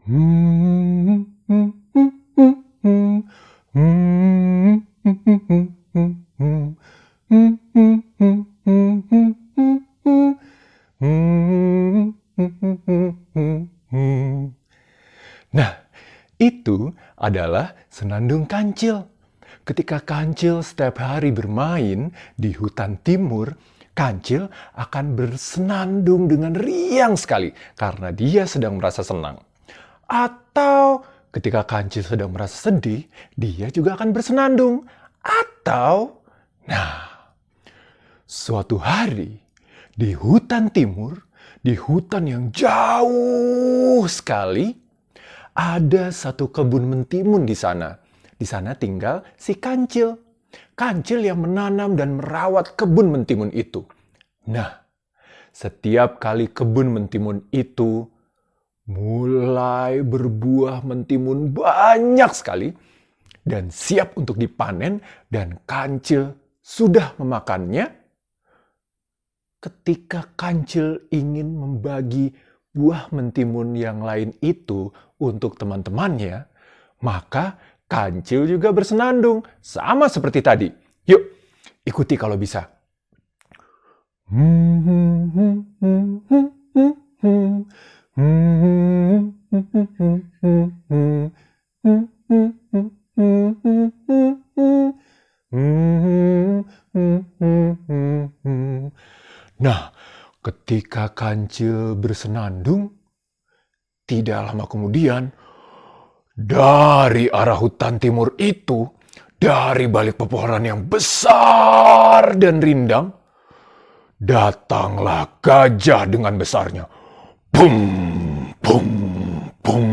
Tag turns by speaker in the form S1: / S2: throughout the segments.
S1: Nah, itu adalah senandung kancil. Ketika kancil setiap hari bermain di hutan timur, kancil akan bersenandung dengan riang sekali karena dia sedang merasa senang. Atau ketika kancil sedang merasa sedih, dia juga akan bersenandung. Atau, suatu hari di hutan timur, di hutan yang jauh sekali, ada satu kebun mentimun di sana. Di sana tinggal si kancil. Kancil yang menanam dan merawat kebun mentimun itu. Nah, setiap kali kebun mentimun itu mulai berbuah mentimun banyak sekali dan siap untuk dipanen dan kancil sudah memakannya, ketika kancil ingin membagi buah mentimun yang lain itu untuk teman-temannya, maka kancil juga bersenandung, sama seperti tadi. Yuk, ikuti kalau bisa. Nah, ketika kancil bersenandung, tidak lama kemudian, dari arah hutan timur itu, dari balik pepohonan yang besar dan rindang, datanglah gajah dengan besarnya. Bum, bum, bum.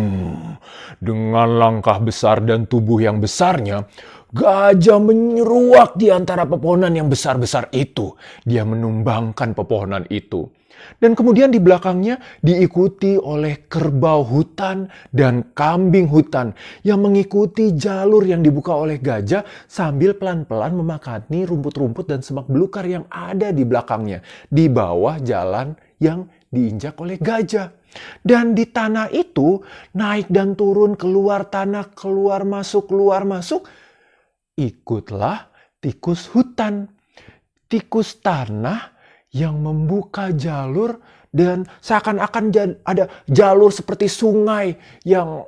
S1: Dengan langkah besar dan tubuh yang besarnya, gajah menyeruak di antara pepohonan yang besar-besar itu. Dia menumbangkan pepohonan itu. Dan kemudian di belakangnya diikuti oleh kerbau hutan dan kambing hutan yang mengikuti jalur yang dibuka oleh gajah sambil pelan-pelan memakani rumput-rumput dan semak belukar yang ada di belakangnya, di bawah jalan yang diinjak oleh gajah. Dan di tanah itu naik dan turun, keluar tanah, keluar masuk, ikutlah tikus hutan, tikus tanah yang membuka jalur dan seakan-akan ada jalur seperti sungai yang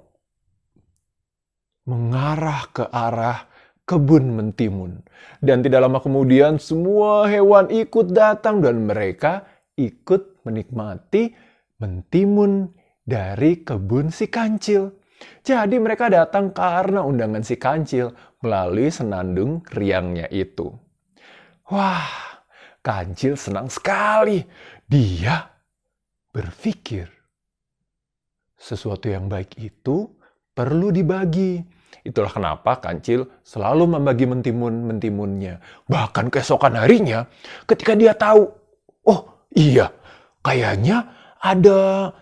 S1: mengarah ke arah kebun mentimun. Dan tidak lama kemudian semua hewan ikut datang dan mereka ikut menikmati mentimun dari kebun si kancil. Jadi mereka datang karena undangan si kancil melalui senandung riangnya itu. Wah, kancil senang sekali. Dia berpikir, sesuatu yang baik itu perlu dibagi. Itulah kenapa kancil selalu membagi mentimun-mentimunnya. Bahkan keesokan harinya, ketika dia tahu, oh iya, kayaknya ada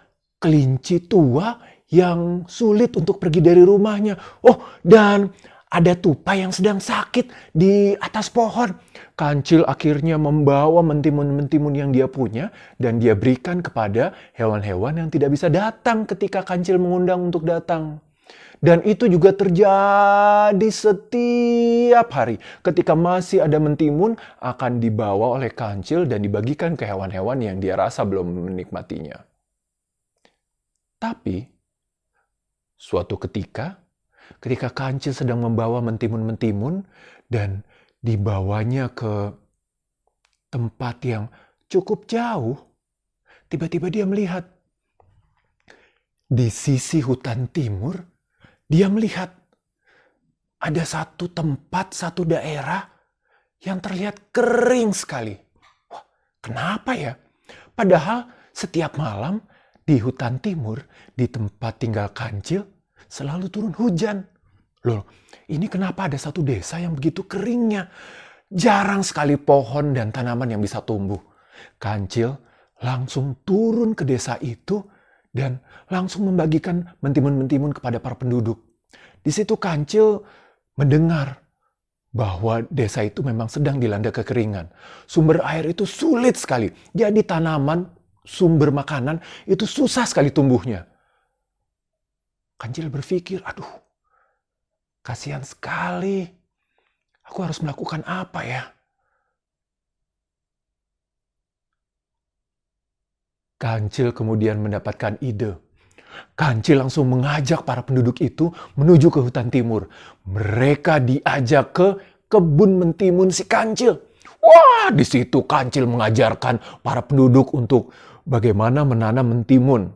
S1: kelinci tua yang sulit untuk pergi dari rumahnya. Oh, dan ada tupai yang sedang sakit di atas pohon. Kancil akhirnya membawa mentimun-mentimun yang dia punya dan dia berikan kepada hewan-hewan yang tidak bisa datang ketika kancil mengundang untuk datang. Dan itu juga terjadi setiap hari. Ketika masih ada mentimun, akan dibawa oleh kancil dan dibagikan ke hewan-hewan yang dia rasa belum menikmatinya. Tapi, suatu ketika kancil sedang membawa mentimun-mentimun dan dibawanya ke tempat yang cukup jauh, tiba-tiba dia melihat di sisi hutan timur, dia melihat ada satu tempat, satu daerah yang terlihat kering sekali. Wah, kenapa ya? Padahal setiap malam di hutan timur, di tempat tinggal kancil, selalu turun hujan. Loh, ini kenapa ada satu desa yang begitu keringnya? Jarang sekali pohon dan tanaman yang bisa tumbuh. Kancil langsung turun ke desa itu dan langsung membagikan mentimun-mentimun kepada para penduduk. Di situ kancil mendengar bahwa desa itu memang sedang dilanda kekeringan. Sumber air itu sulit sekali. Jadi tanaman, sumber makanan itu susah sekali tumbuhnya. Kancil berpikir, aduh, kasihan sekali. Aku harus melakukan apa ya? Kancil kemudian mendapatkan ide. Kancil langsung mengajak para penduduk itu menuju ke hutan timur. Mereka diajak ke kebun mentimun si Kancil. Wah, di situ Kancil mengajarkan para penduduk untuk bagaimana menanam mentimun.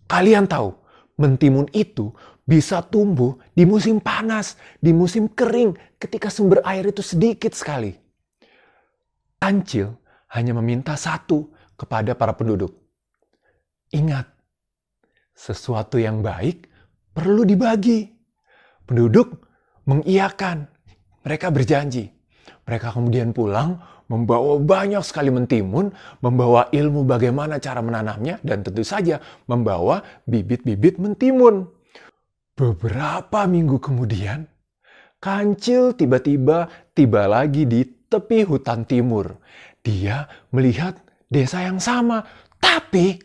S1: Kalian tahu, mentimun itu bisa tumbuh di musim panas, di musim kering, ketika sumber air itu sedikit sekali. Kancil hanya meminta satu kepada para penduduk. Ingat, sesuatu yang baik perlu dibagi. Penduduk mengiyakan. Mereka berjanji. Mereka kemudian pulang membawa banyak sekali mentimun, membawa ilmu bagaimana cara menanamnya, dan tentu saja membawa bibit-bibit mentimun. Beberapa minggu kemudian, Kancil tiba-tiba tiba lagi di tepi hutan timur. Dia melihat desa yang sama, tapi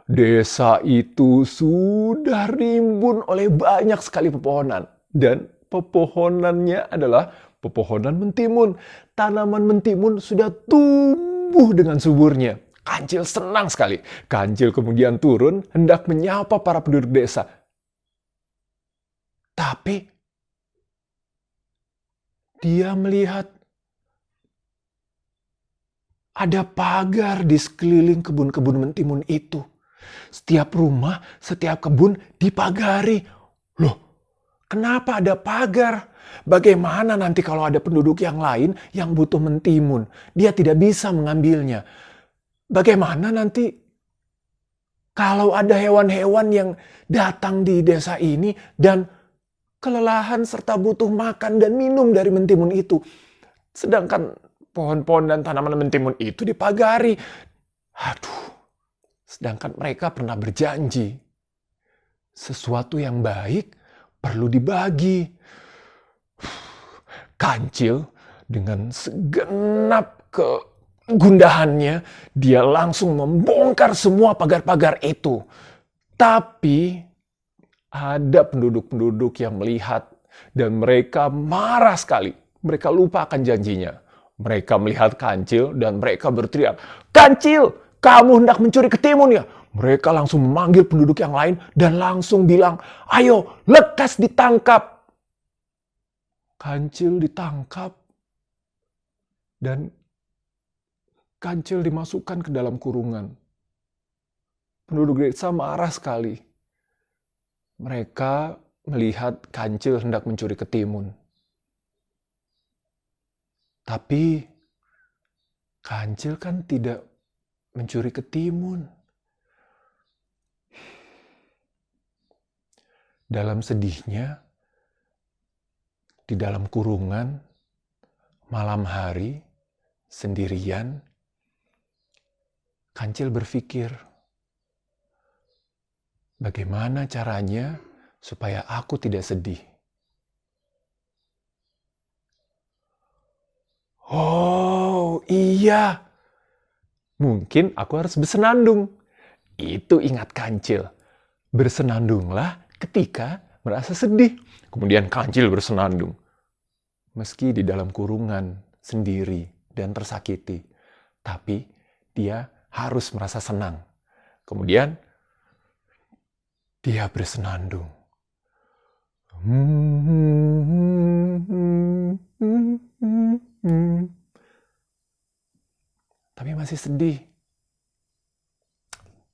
S1: desa itu sudah rimbun oleh banyak sekali pepohonan. Dan pepohonannya adalah pepohonan mentimun. Tanaman mentimun sudah tumbuh dengan suburnya. Kancil senang sekali. Kancil kemudian turun hendak menyapa para penduduk desa. Tapi dia melihat ada pagar di sekeliling kebun-kebun mentimun itu. Setiap rumah, setiap kebun dipagari. Loh, kenapa ada pagar? Bagaimana nanti kalau ada penduduk yang lain yang butuh mentimun? Dia tidak bisa mengambilnya. Bagaimana nanti kalau ada hewan-hewan yang datang di desa ini dan kelelahan serta butuh makan dan minum dari mentimun itu? Sedangkan pohon-pohon dan tanaman mentimun itu dipagari. Aduh, sedangkan mereka pernah berjanji, sesuatu yang baik perlu dibagi. Kancil dengan segenap kegundahannya, dia langsung membongkar semua pagar-pagar itu. Tapi ada penduduk-penduduk yang melihat dan mereka marah sekali. Mereka lupa akan janjinya. Mereka melihat Kancil dan mereka berteriak, "Kancil, kamu hendak mencuri ketimun ya?" Mereka langsung memanggil penduduk yang lain dan langsung bilang, "Ayo, lekas ditangkap." Kancil ditangkap dan Kancil dimasukkan ke dalam kurungan. Penduduk desa marah sekali. Mereka melihat Kancil hendak mencuri ketimun. Tapi Kancil kan tidak mencuri ketimun. Dalam sedihnya, di dalam kurungan, malam hari, sendirian, Kancil berpikir, bagaimana caranya supaya aku tidak sedih? Oh iya, mungkin aku harus bersenandung. Itu ingat Kancil. Bersenandunglah ketika merasa sedih. Kemudian Kancil bersenandung. Meski di dalam kurungan, sendiri, dan tersakiti. Tapi dia harus merasa senang. Kemudian dia bersenandung. Tapi masih sedih.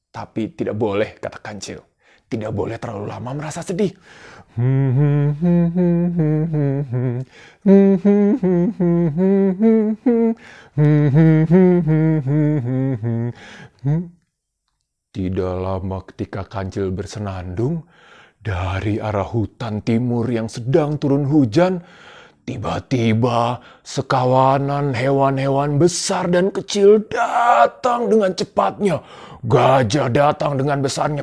S1: Tapi tidak boleh, kata Kancil. Tidak boleh terlalu lama merasa sedih. Tidak lama ketika Kancil bersenandung, dari arah hutan timur yang sedang turun hujan, tiba-tiba sekawanan hewan-hewan besar dan kecil datang dengan cepatnya. Gajah datang dengan besarnya,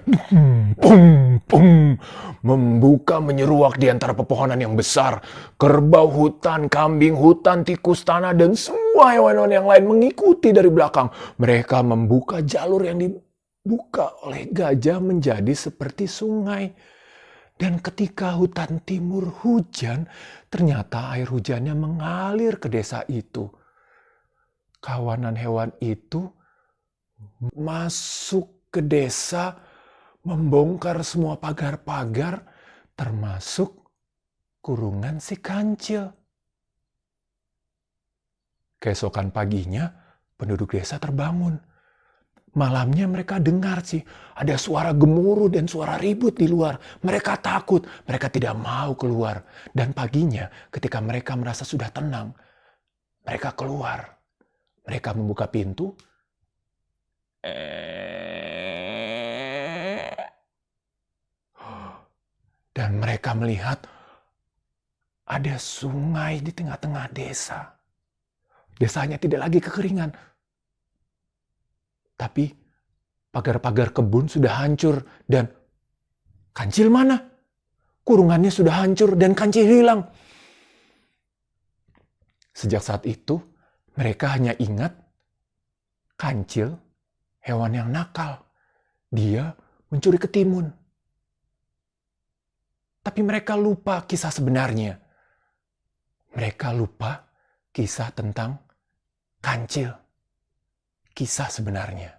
S1: membuka menyeruak di antara pepohonan yang besar. Kerbau hutan, kambing hutan, tikus tanah, dan semua hewan-hewan yang lain mengikuti dari belakang. Mereka membuka jalur yang dibuka oleh gajah menjadi seperti sungai. Dan ketika hutan timur hujan, ternyata air hujannya mengalir ke desa itu. Kawanan hewan itu masuk ke desa, membongkar semua pagar-pagar, termasuk kurungan si kancil. Keesokan paginya, penduduk desa terbangun. Malamnya mereka dengar sih, ada suara gemuruh dan suara ribut di luar. Mereka takut, mereka tidak mau keluar. Dan paginya ketika mereka merasa sudah tenang, mereka keluar. Mereka membuka pintu. Dan mereka melihat ada sungai di tengah-tengah desa. Desanya tidak lagi kekeringan. Tapi pagar-pagar kebun sudah hancur dan kancil mana? Kurungannya sudah hancur dan kancil hilang. Sejak saat itu, mereka hanya ingat kancil, hewan yang nakal. Dia mencuri ketimun. Tapi mereka lupa kisah sebenarnya. Mereka lupa kisah tentang kancil. Kisah sebenarnya.